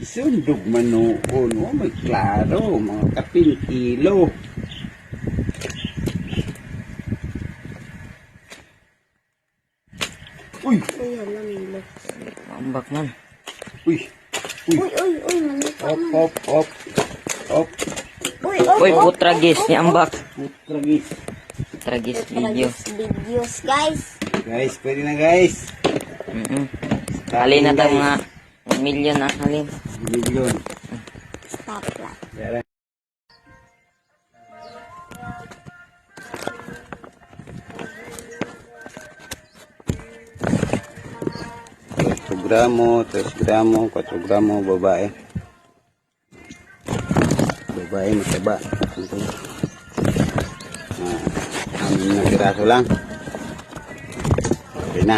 Sundog manoon, may klaro, mga kaping kilo. Uy! Uy, hala, milok. Ambak man. Uy! Uy! Uy, malito Hop, man. hop, hop. Hop. Uy, Uy, putragis ni ambak. Tragis. Putragis video. Videos, guys. Guys, pwede na guys. Halin na tayo mga 1 million na halin. Milyon. Stoplight. Tara. Gramo, 3 gramo, 4 gramo, babae. Babae, mataba. Amin na piraso lang. Okay na.